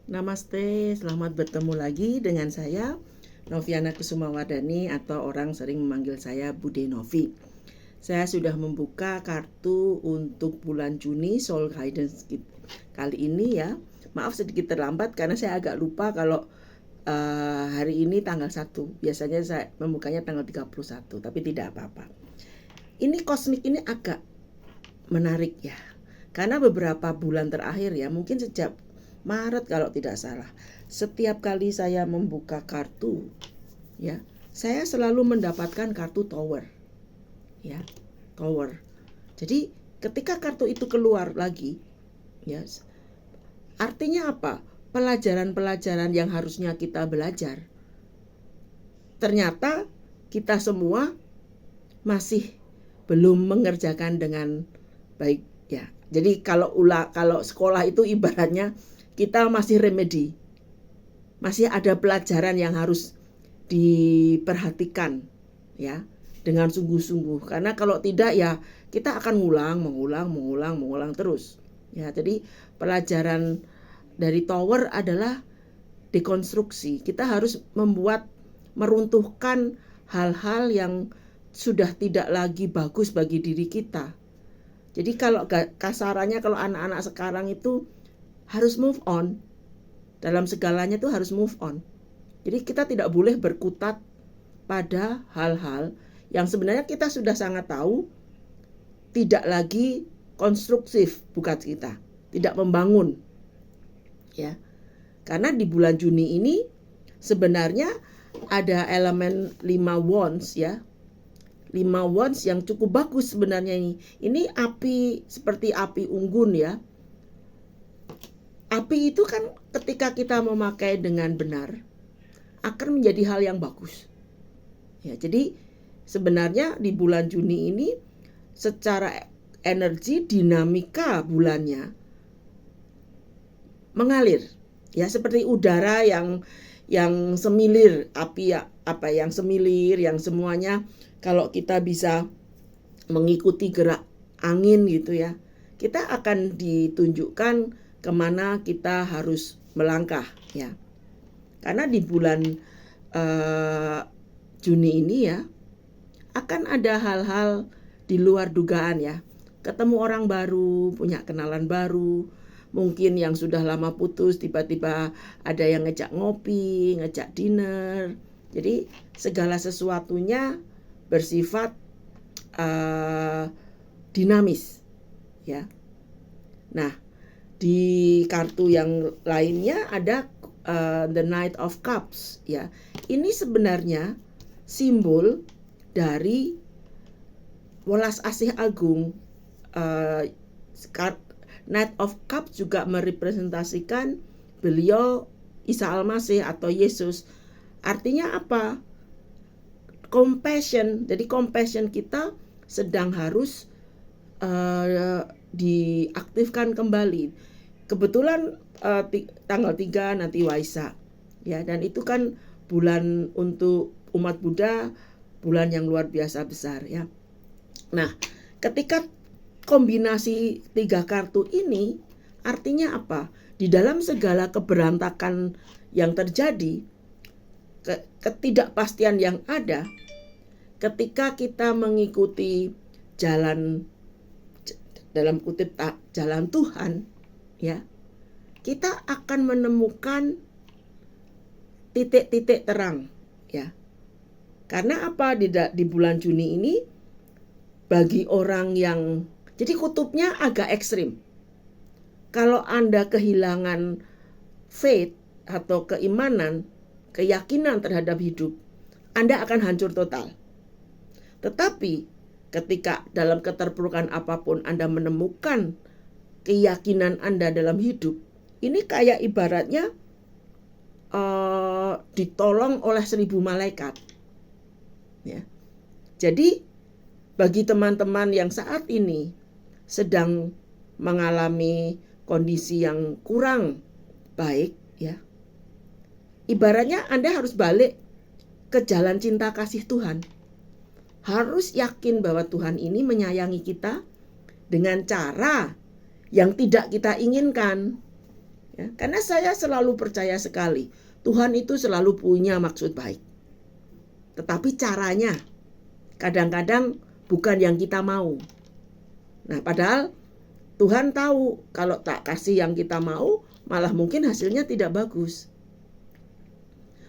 Namaste, selamat bertemu lagi dengan saya Noviana Kusumawardani atau orang sering memanggil saya Bude Novi. Saya sudah membuka kartu untuk bulan Juni Soul Guidance kali ini ya. Maaf sedikit terlambat karena saya agak lupa kalau hari ini tanggal 1. Biasanya saya membukanya tanggal 31, tapi tidak apa-apa. Ini kosmik ini agak menarik ya. Karena beberapa bulan terakhir ya, mungkin sejak Maret kalau tidak salah, setiap kali saya membuka kartu ya, saya selalu mendapatkan kartu Tower ya, Tower. Jadi ketika kartu itu keluar lagi ya, artinya apa? Pelajaran-pelajaran yang harusnya kita belajar, ternyata kita semua masih belum mengerjakan dengan baik ya. Jadi kalau sekolah itu ibaratnya kita masih remedi, masih ada pelajaran yang harus diperhatikan ya dengan sungguh-sungguh, karena kalau tidak ya kita akan mengulang terus ya. Jadi pelajaran dari Tower adalah dekonstruksi. Kita harus meruntuhkan hal-hal yang sudah tidak lagi bagus bagi diri kita. Jadi kalau kasarannya, kalau anak-anak sekarang itu harus move on. Dalam segalanya itu harus move on. Jadi kita tidak boleh berkutat pada hal-hal yang sebenarnya kita sudah sangat tahu tidak lagi konstruktif buat kita, tidak membangun. Ya. Karena di bulan Juni ini sebenarnya ada elemen 5 wands ya. 5 wands yang cukup bagus sebenarnya ini. Ini api, seperti api unggun ya. Api itu kan ketika kita memakai dengan benar akan menjadi hal yang bagus. Ya, jadi sebenarnya di bulan Juni ini secara energi dinamika bulannya mengalir. Ya, seperti udara yang semilir, api yang semilir, yang semuanya kalau kita bisa mengikuti gerak angin gitu ya, kita akan ditunjukkan kemana kita harus melangkah ya. Karena di bulan Juni ini ya akan ada hal-hal di luar dugaan ya. Ketemu orang baru, punya kenalan baru, mungkin yang sudah lama putus tiba-tiba ada yang ngejak ngopi, ngejak dinner. Jadi segala sesuatunya bersifat dinamis ya. Nah, di kartu yang lainnya ada the Knight of Cups ya. Ini sebenarnya simbol dari welas asih agung. Knight of Cups juga merepresentasikan beliau Isa Al-Masih atau Yesus. Artinya apa? Compassion. Jadi compassion kita sedang harus diaktifkan kembali. Kebetulan tanggal 3 nanti Waisak ya, dan itu kan bulan untuk umat Buddha, bulan yang luar biasa besar ya. Nah, ketika kombinasi 3 kartu ini artinya apa? Di dalam segala keberantakan yang terjadi, ketidakpastian yang ada, ketika kita mengikuti jalan, dalam kutip, jalan Tuhan ya, kita akan menemukan titik-titik terang ya. Karena apa? Di bulan Juni ini bagi orang yang, jadi kutubnya agak ekstrim. Kalau Anda kehilangan faith atau keimanan, keyakinan terhadap hidup, Anda akan hancur total. Tetapi ketika dalam keterpurukan apapun Anda menemukan keyakinan Anda dalam hidup, ini kayak ibaratnya ditolong oleh 1000 malaikat ya. Jadi bagi teman-teman yang saat ini sedang mengalami kondisi yang kurang baik ya, ibaratnya Anda harus balik ke jalan cinta kasih Tuhan. Harus yakin bahwa Tuhan ini menyayangi kita dengan cara yang tidak kita inginkan Ya, karena saya selalu percaya sekali Tuhan itu selalu punya maksud baik. Tetapi caranya kadang-kadang bukan yang kita mau. Nah, padahal Tuhan tahu kalau tak kasih yang kita mau, malah mungkin hasilnya tidak bagus.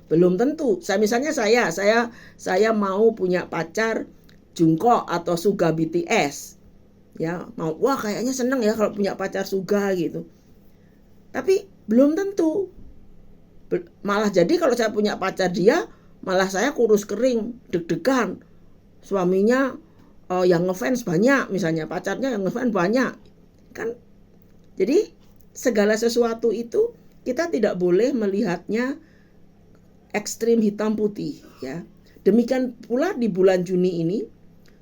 Belum tentu. Saya mau punya pacar Jungkook atau Suga BTS. Ya, mau wah kayaknya seneng ya kalau punya pacar Suga gitu. Tapi belum tentu. Malah jadi kalau saya punya pacar dia, malah saya kurus kering, deg-degan. Suaminya yang ngefans banyak, misalnya pacarnya yang ngefans banyak. Kan jadi segala sesuatu itu kita tidak boleh melihatnya ekstrim hitam putih ya. Demikian pula di bulan Juni ini,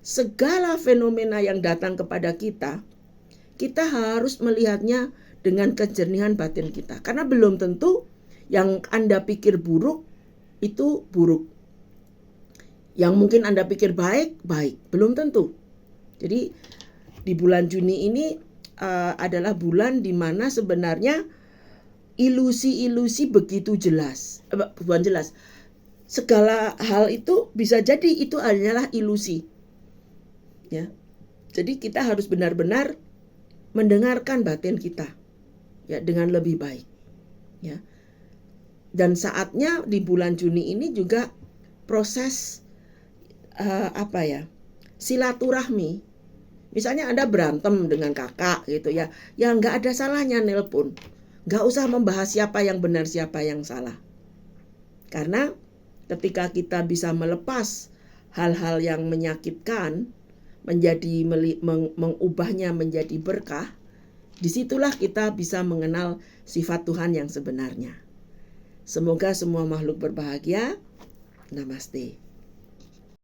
segala fenomena yang datang kepada kita harus melihatnya dengan kejernihan batin kita. Karena belum tentu yang Anda pikir buruk itu buruk. Yang mungkin Anda pikir baik, baik. Belum tentu. Jadi di bulan Juni ini adalah bulan di mana sebenarnya ilusi-ilusi begitu jelas. Bukan jelas. Segala hal itu bisa jadi itu hanyalah ilusi. Ya. Jadi kita harus benar-benar mendengarkan batin kita ya dengan lebih baik. Ya. Dan saatnya di bulan Juni ini juga proses silaturahmi. Misalnya Anda berantem dengan kakak gitu ya, ya nggak ada salahnya nelpon. Nggak usah membahas siapa yang benar siapa yang salah. Karena ketika kita bisa melepas hal-hal yang menyakitkan, mengubahnya menjadi berkah, disitulah kita bisa mengenal sifat Tuhan yang sebenarnya. Semoga semua makhluk berbahagia. Namaste.